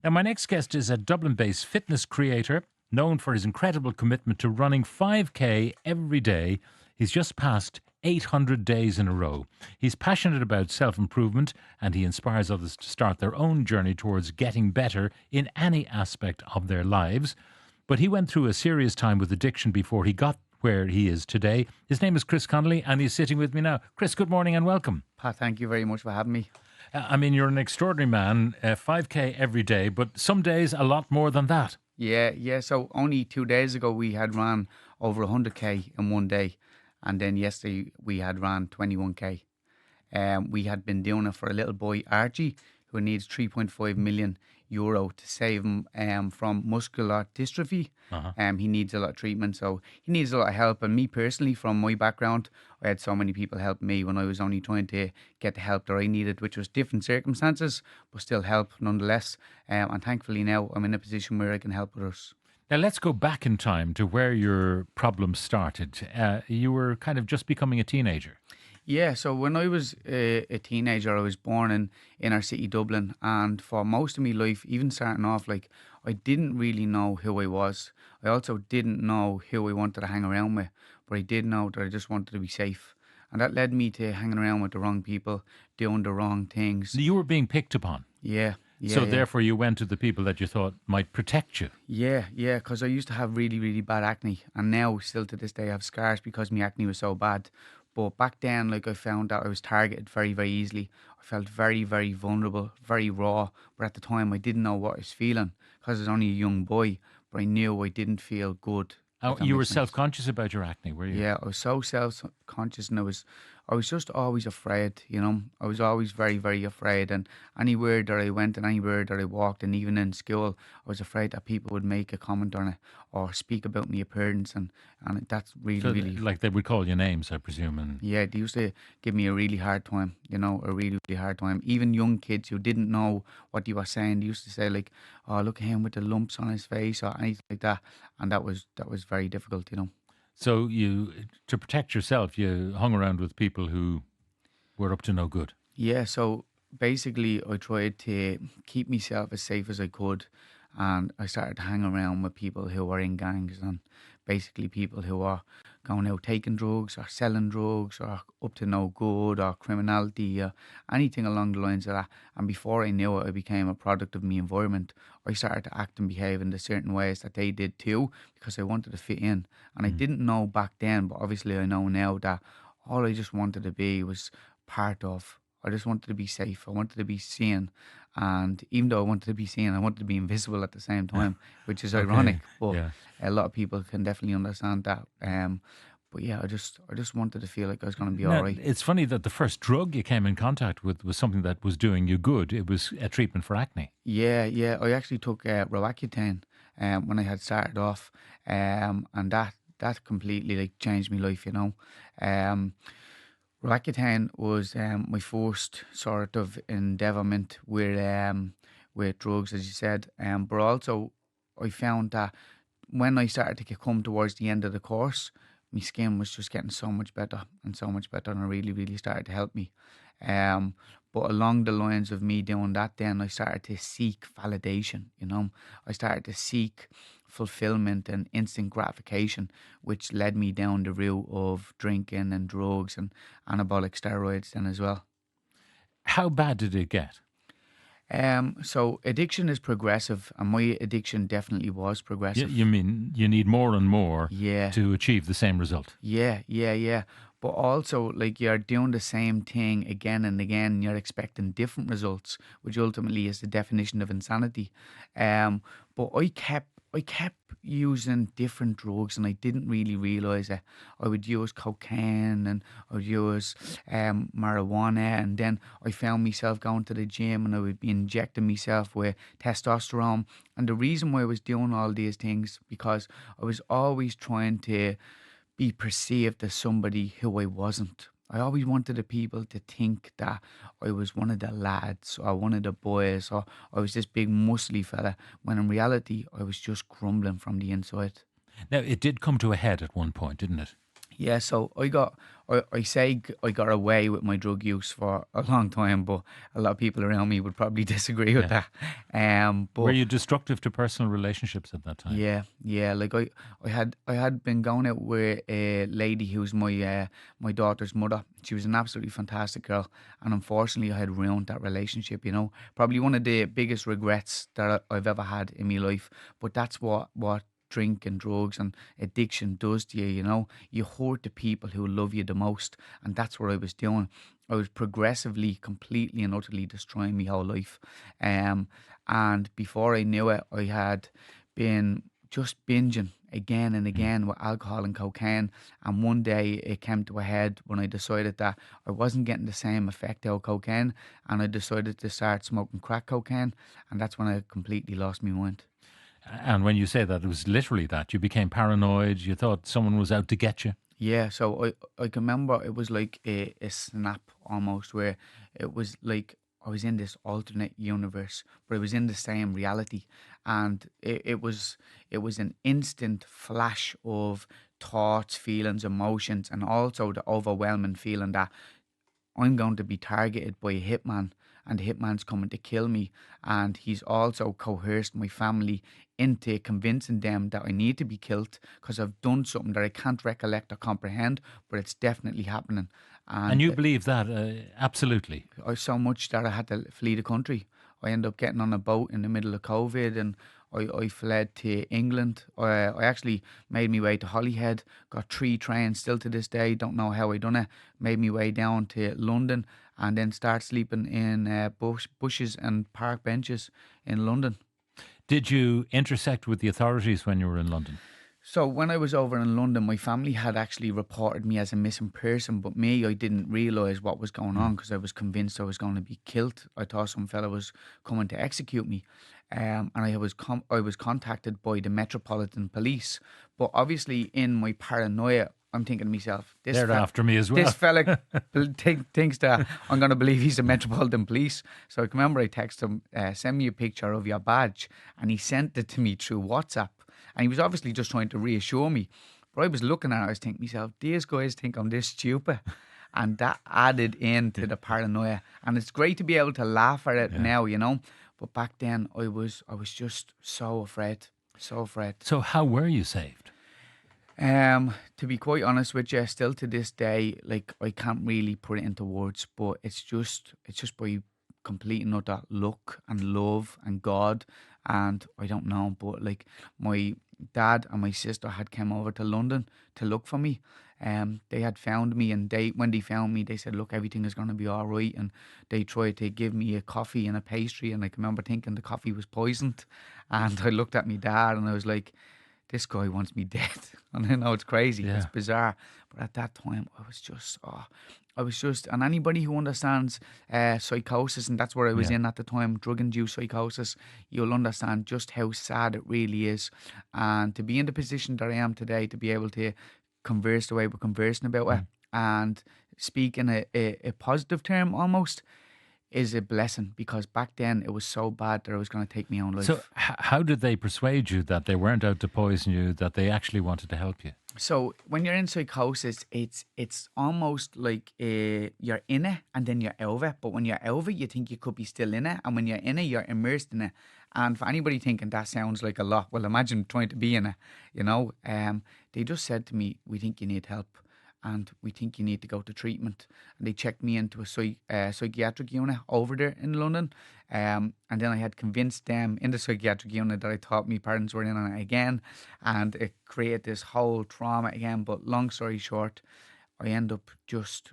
Now, my next guest is a Dublin-based fitness creator known for his incredible commitment to running 5K every day. He's just passed 800 days in a row. He's passionate about self-improvement and he inspires others to start their own journey towards getting better in any aspect of their lives. But he went through a serious time with addiction before he got where he is today. His name is Chris Connolly and he's sitting with me now. Chris, good morning and welcome. Pat, thank you very much for having me. I mean, you're an extraordinary man, 5K every day, but some days a lot more than that. Yeah. So only 2 days ago we had ran over 100k in one day, and then yesterday we had ran 21k. We had been doing it for a little boy, Archie, who needs 3.5 million euro to save him from muscular dystrophy. He needs a lot of treatment, so he needs a lot of help. And me personally, from my background, I had so many people help me when I was only trying to get the help that I needed, which was different circumstances, but still help nonetheless. And thankfully now I'm in a position where I can help others. Now, let's go back in time to where your problems started. You were kind of just becoming a teenager. Yeah, so when I was a teenager, I was born in inner city Dublin, and for most of my life, even starting off, like I didn't really know who I was. I also didn't know who I wanted to hang around with, but I did know that I just wanted to be safe, and that led me to hanging around with the wrong people, doing the wrong things. You were being picked upon. Yeah, So yeah. therefore you went to the people that you thought might protect you. Yeah, because I used to have really, really bad acne, and now still to this day I have scars because my acne was so bad. But back then, like I found that I was targeted very, very easily. I felt very, very vulnerable, very raw. But at the time, I didn't know what I was feeling because I was only a young boy. But I knew I didn't feel good. Oh, If that you were makes sense. self-conscious about your acne, were you? Yeah, I was so self-conscious, and I was just always afraid, you know. I was always very, very afraid, and anywhere that I went and anywhere that I walked, and even in school, I was afraid that people would make a comment on it or speak about my appearance, and that's really, So, really, like, they would call you names, I presume. And yeah, they used to give me a really hard time, you know, a really, really hard time. Even young kids who didn't know what they were saying, they used to say like, "Oh, look at him with the lumps on his face" or anything like that, and that was very difficult, you know. so you, to protect yourself, you hung around with people who were up to no good. Yeah, so basically, I tried to keep myself as safe as I could, and I started to hang around with people who were in gangs and basically people who are going out taking drugs or selling drugs or up to no good or criminality or anything along the lines of that. And before I knew it, I became a product of my environment. I started to act and behave in the certain ways that they did too because I wanted to fit in. And I didn't know back then, but obviously I know now that all I just wanted to be was part of. I just wanted to be safe. I wanted to be seen. And even though I wanted to be seen, I wanted to be invisible at the same time, which is Okay. ironic. But Yeah. a lot of people can definitely understand that. But yeah, I just wanted to feel like I was going to be all Now, right. it's funny that the first drug you came in contact with was something that was doing you good. It was a treatment for acne. Yeah. I actually took Roaccutane when I had started off, and that completely like changed my life. You know, um, Roaccutane was my first sort of endeavourment with drugs, as you said. But also I found that when I started to come towards the end of the course, my skin was just getting so much better and so much better, and it really, really started to help me. Um, but along the lines of me doing that, then I started to seek validation. You know, I started to seek fulfillment and instant gratification, which led me down the route of drinking and drugs and anabolic steroids then as well. How bad did it get? So addiction is progressive, and my addiction definitely was You progressive. mean you need more and more Yeah, to achieve the same result? yeah. But also, like, you're doing the same thing again and again, and you're expecting different results, which ultimately is the definition of insanity. But I kept using different drugs, and I didn't really realize it. I would use cocaine, and I would use marijuana, and then I found myself going to the gym, and I would be injecting myself with testosterone. And the reason why I was doing all these things because I was always trying to be perceived as somebody who I wasn't. I always wanted the people to think that I was one of the lads or one of the boys or I was this big muscly fella when in reality I was just crumbling from the inside. Now, it did come to a head at one point, didn't it? Yeah, so I say I got away with my drug use for a long time, but a lot of people around me would probably disagree with Yeah. that. Were But you destructive to personal relationships at that time? yeah, yeah, like I had been going out with a lady who's my daughter's mother. She was an absolutely fantastic girl, and unfortunately, I had ruined that relationship. Probably one of the biggest regrets that I've ever had in my life. But that's what drink and drugs and addiction does to you. You hurt the people who love you the most, and that's what I was doing. I was progressively, completely and utterly destroying my whole life. Um, and before I knew it, I had been just binging again and Mm. again with alcohol and cocaine. And one day it came to a head when I decided that I wasn't getting the same effect out of cocaine, and I decided to start smoking crack cocaine. And that's when I completely lost my mind. And when you say that, it was literally that. You became paranoid. You thought someone was out to get you. Yeah, so I can remember it was like a snap almost, where it was like I was in this alternate universe, but it was in the same reality. And it was an instant flash of thoughts, feelings, emotions, and also the overwhelming feeling that I'm going to be targeted by a hitman, and the hitman's coming to kill me. And he's also coerced my family into convincing them that I need to be killed because I've done something that I can't recollect or comprehend, but it's definitely happening. And And you believe that? Absolutely. I so much that I had to flee the country. I ended up getting on a boat in the middle of COVID, and I fled to England. I actually made my way to Holyhead, got 3 trains still to this day, don't know how I done it. Made my way down to London and then start sleeping in bushes and park benches in London. Did you intersect with the authorities when you were in London? So when I was over in London, my family had actually reported me as a missing person, but me, I didn't realise what was going Mm. on because I was convinced I was going to be killed. I thought some fella was coming to execute me, and I was contacted by the Metropolitan Police. But obviously, in my paranoia, I'm thinking to myself, They're after me as this well. fella thinks that I'm going to believe he's the Metropolitan Police. So I can remember I texted him, send me a picture of your badge, and he sent it to me through WhatsApp. And he was obviously just trying to reassure me. But I was looking at it, I was thinking to myself, these guys think I'm this stupid. And that added into the paranoia. And it's great to be able to laugh at it Yeah. now. But back then I was just so afraid. So afraid. So how were you saved? To be quite honest with you, still to this day, like I can't really put it into words, but it's just by complete and utter luck and love and God, and I don't know, but like my dad and my sister had come over to London to look for me. They had found me, and when they found me, they said, "Look, everything is going to be all right." And they tried to give me a coffee and a pastry, and I can remember thinking the coffee was poisoned. And I looked at my dad, and I was like, this guy wants me dead. And I know it's crazy, it's Yeah. bizarre. But at that time, and anybody who understands psychosis, and that's what I was Yeah. in at the time, drug induced psychosis, you'll understand just how sad it really is. And to be in the position that I am today, to be able to converse the way we're conversing about it Mm. and speak in a positive term almost is a blessing, because back then it was so bad that I was going to take my own So life. how did they persuade you that they weren't out to poison you, that they actually wanted to help you? So when you're in psychosis, it's almost like you're in it and then you're out of it. But when you're out of it, you think you could be still in it, and when you're in it, you're immersed in it. And for anybody thinking that sounds like a lot, well, imagine trying to be in it. They just said to me, "We think you need help, and we think you need to go to treatment." And they checked me into a psychiatric unit over there in London. And then I had convinced them in the psychiatric unit that I thought my parents were in on it again, and it created this whole trauma again. But long story short, I end up just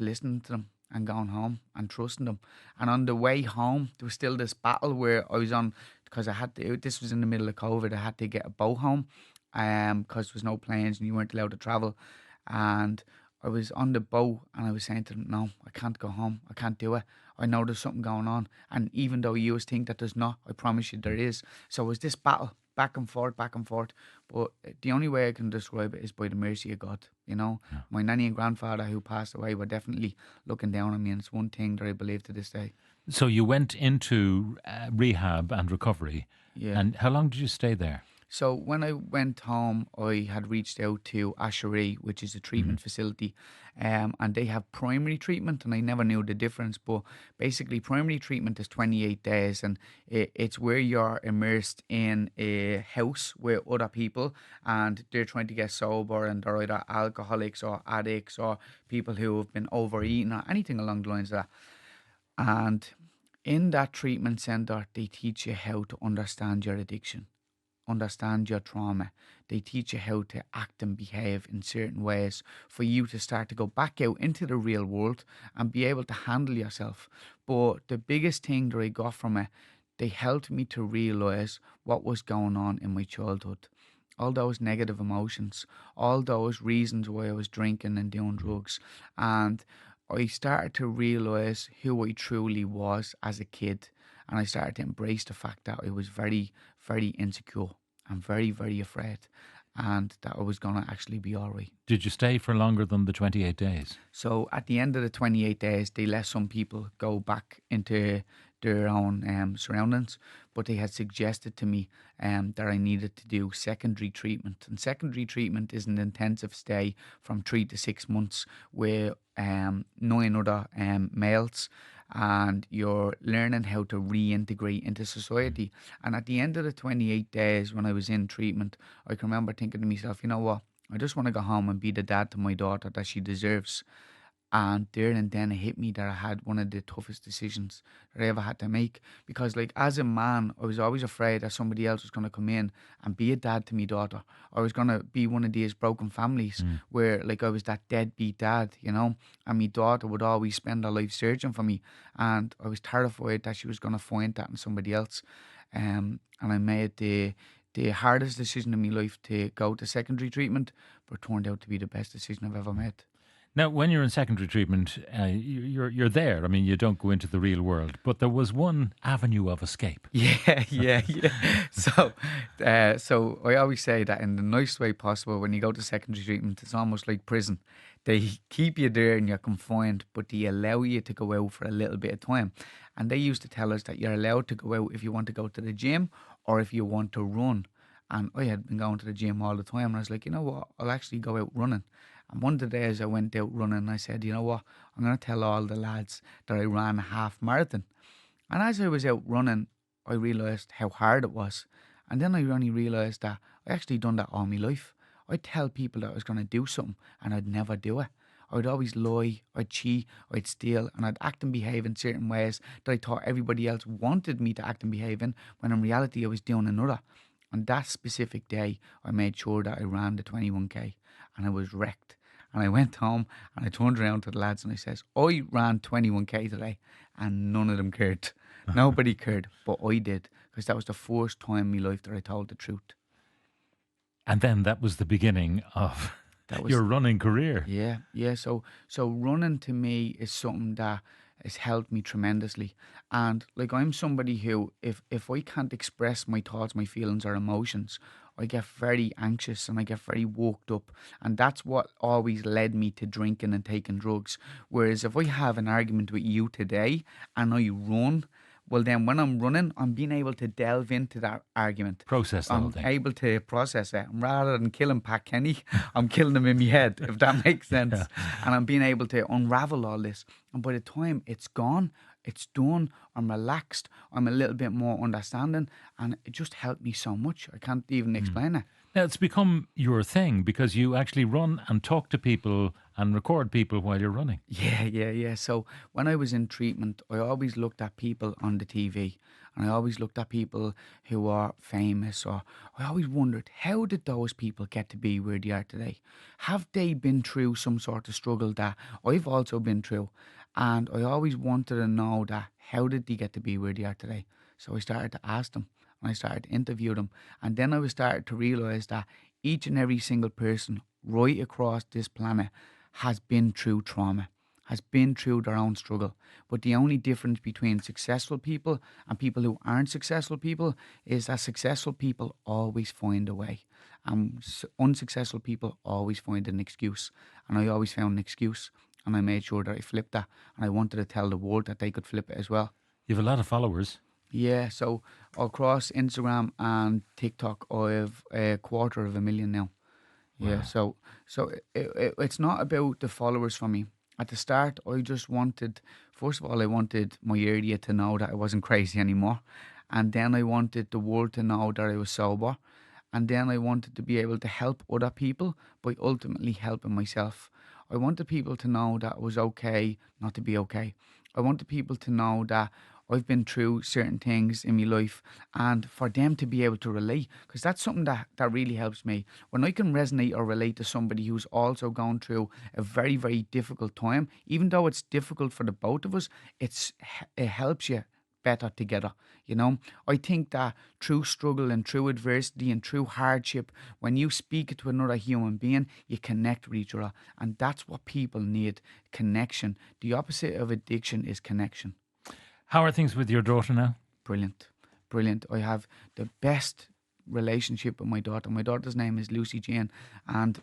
listening to them and going home and trusting them. And on the way home, there was still this battle where I was on, because I had to. This was in the middle of COVID. I had to get a boat home, because there was no planes and you weren't allowed to travel. And I was on the boat and I was saying to them, "No, I can't go home. I can't do it. I know there's something going on. And even though you always think that there's not, I promise you there is." So it was this battle, back and forth, back and forth. But the only way I can describe it is by the mercy of God. My nanny and grandfather who passed away were definitely looking down on me, and it's one thing that I believe to this day. So you went into rehab and recovery. Yeah. And how long did you stay there? So when I went home, I had reached out to Asherie, which is a Mhm. treatment facility, and they have primary treatment, and I never knew the difference. But basically, primary treatment is 28 days, and it's where you're immersed in a house with other people, and they're trying to get sober, and they're either alcoholics or addicts or people who have been overeating or anything along the lines of that. And in that treatment center, they teach you how to understand your addiction, understand your trauma. They teach you how to act and behave in certain ways for you to start to go back out into the real world and be able to handle yourself. But the biggest thing that I got from it, they helped me to realize what was going on in my childhood. All those negative emotions, all those reasons why I was drinking and doing drugs. And I started to realize who I truly was as a kid. And I started to embrace the fact that I was very, very insecure. I'm very, very afraid, and that I was going to actually be all right. Did you stay for longer than the 28 days? So at the end of the 28 days, they let some people go back into their own surroundings, but they had suggested to me that I needed to do secondary treatment. And secondary treatment is an intensive stay from 3 to 6 months with nine other males. And you're learning how to reintegrate into society. And at the end of the 28 days when I was in treatment, I can remember thinking to myself, you know what? I just want to go home and be the dad to my daughter that she deserves. And there and then it hit me that I had one of the toughest decisions that I ever had to make. Because, like, as a man, I was always afraid that somebody else was going to come in and be a dad to my daughter. I was going to be one of these broken families Mm. where, like, I was that deadbeat dad, you know, and my daughter would always spend her life searching for me. And I was terrified that she was going to find that in somebody else. And I made the hardest decision in my life to go to secondary treatment, but it turned out to be the best decision I've ever made. Now, when you're in secondary treatment, you're there. I mean, you don't go into the real world, but there was one avenue of escape. Yeah, yeah. So I always say that in the nicest way possible. When you go to secondary treatment, it's almost like prison. They keep you there and you're confined, but they allow you to go out for a little bit of time. And they used to tell us that you're allowed to go out if you want to go to the gym or if you want to run. And I had been going to the gym all the time, and I was like, you know what? I'll actually go out running. And one of the days I went out running, I said, you know what? I'm going to tell all the lads that I ran a half marathon. And as I was out running, I realised how hard it was. And then I only realised that I actually done that all my life. I'd tell people that I was going to do something and I'd never do it. I'd always lie, I'd cheat, I'd steal, and I'd act and behave in certain ways that I thought everybody else wanted me to act and behave in, when in reality I was doing another. On that specific day, I made sure that I ran the 21k and I was wrecked. And I went home and I turned around to the lads and I says, I ran 21k today, and none of them cared. Nobody cared, but I did, because that was the first time in my life that I told the truth. And then that was the beginning of That was your running career. yeah. So running to me is something that has helped me tremendously. And like, I'm somebody who, if I can't express my thoughts, my feelings or emotions, I get very anxious and I get very worked up. And that's what always led me to drinking and taking drugs. Whereas if I have an argument with you today and I run, well, then when I'm running, I'm being able to delve into that argument. Process the whole I'm thing. able to process it. And rather than killing Pat Kenny, I'm killing him in my head, if that makes sense. And I'm being able to unravel all this. And by the time it's gone, it's done, I'm relaxed, I'm a little bit more understanding, and it just helped me so much. I can't even explain it. Now, it's become your thing because you actually run and talk to people and record people while you're running. Yeah. So when I was in treatment, I always looked at people on the TV, and I always looked at people who are famous, or I always wondered, how did those people get to be where they are today? Have they been through some sort of struggle that I've also been through? And I always wanted to know that, how did they get to be where they are today? So I started to ask them and I started to interview them. And then I was started to realize that each and every single person right across this planet has been through trauma, has been through their own struggle. But the only difference between successful people and people who aren't successful people is that successful people always find a way. And unsuccessful people always find an excuse. And I always found an excuse. And I made sure that I flipped that. And I wanted to tell the world that they could flip it as well. You have a lot of followers. Yeah, so across Instagram and TikTok, I have 250,000 now. Yeah, Wow. so it's not about the followers for me. At the start, I just wanted, first of all, I wanted my area to know that I wasn't crazy anymore, and then I wanted the world to know that I was sober, and then I wanted to be able to help other people by ultimately helping myself. I wanted people to know that it was okay not to be okay. I wanted people to know that I've been through certain things in my life and for them to be able to relate, because that's something that really helps me. When I can resonate or relate to somebody who's also gone through a very, very difficult time, even though it's difficult for the both of us, it helps you better together. You know, I think that through struggle and through adversity and through hardship, when you speak to another human being, you connect with each other. And that's what people need, connection. The opposite of addiction is connection. How are things with your daughter now? Brilliant. Brilliant. I have the best relationship with my daughter. My daughter's name is Lucy Jane, and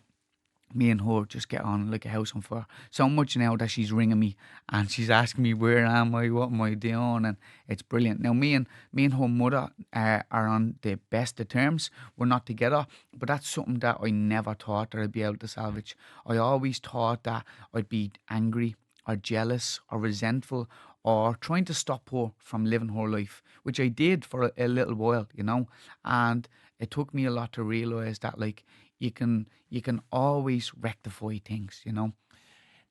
me and her just get on like a house on fire. So much now that she's ringing me and she's asking me where am I, what am I doing, and it's brilliant. Now me and her mother are on the best of terms. We're not together, but that's something that I never thought that I'd be able to salvage. I always thought that I'd be angry or jealous or resentful or trying to stop her from living her life, which I did for a little while, you know. And it took me a lot to realize that like you can always rectify things, you know.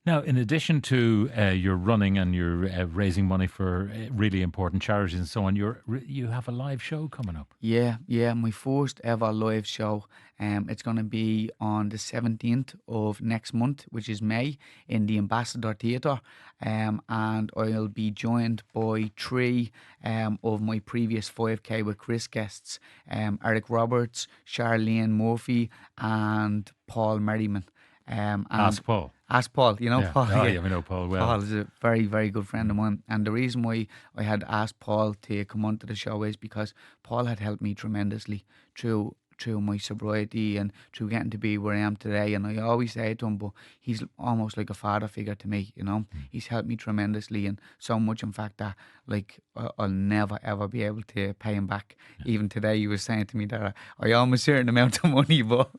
Now, in addition to your running and your raising money for really important charities and so on, you have a live show coming up. Yeah, my first ever live show. It's gonna be on the 17th of next month, which is May, in the Ambassador Theatre. And I'll be joined by three of my previous 5K with Chris guests, Eric Roberts, Charlene Murphy, and Paul Merriman. And Ask Paul. ask Paul, you know Yeah. Paul, Oh, yeah. yeah, we know Paul well. Paul is a very, very good friend of mine. And the reason why I had asked Paul to come onto the show is because Paul had helped me tremendously through my sobriety and through getting to be where I am today. And I always say to him, but he's almost like a father figure to me, you know. He's helped me tremendously and so much, in fact, that like I'll never ever be able to pay him back. Even today, he was saying to me that I owe him a certain amount of money, but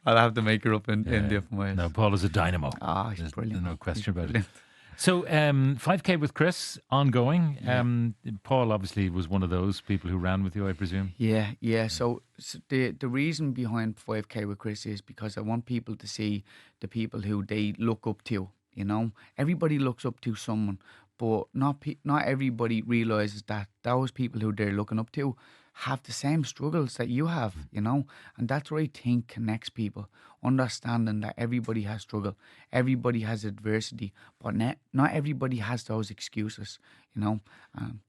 I'll have to make it up in different ways. No, Paul is a dynamo. Ah, he's There's brilliant. no He's question about it. brilliant. So, 5K with Chris, ongoing. Yeah. Paul obviously was one of those people who ran with you, I presume. Yeah. So the reason behind 5K with Chris is because I want people to see the people who they look up to. You know, everybody looks up to someone, but not everybody realizes that those people who they're looking up to have the same struggles that you have. You know, and that's what I think connects people. Understanding that everybody has struggle, everybody has adversity, but not everybody has those excuses. You know, and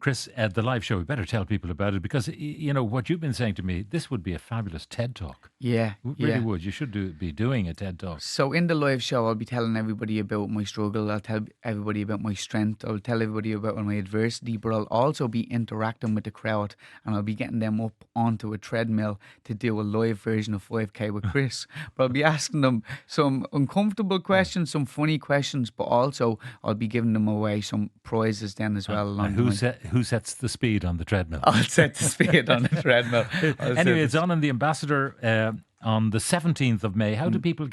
Chris, the live show, we better tell people about it because, you know, what you've been saying to me, this would be a fabulous TED Talk. yeah, Really yeah. would. You should be doing a TED Talk. So in the live show, I'll be telling everybody about my struggle. I'll tell everybody about my strength. I'll tell everybody about my adversity, but I'll also be interacting with the crowd, and I'll be getting them up onto a treadmill to do a live version of 5K with Chris. But I'll be asking them some uncomfortable questions, some funny questions, but also I'll be giving them away some prizes then as well along the way. Who sets the speed on the treadmill? I'll set the speed on the treadmill. Anyway, it's on in the Ambassador on the 17th of May. How do people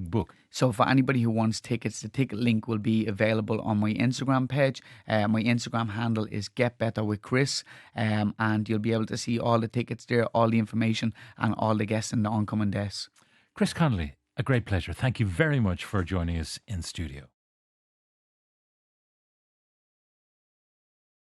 book? So for anybody who wants tickets, the ticket link will be available on my Instagram page. My Instagram handle is Get Better with Chris, and you'll be able to see all the tickets there, all the information, and all the guests in the oncoming days. Chris Connolly, a great pleasure. Thank you very much for joining us in studio.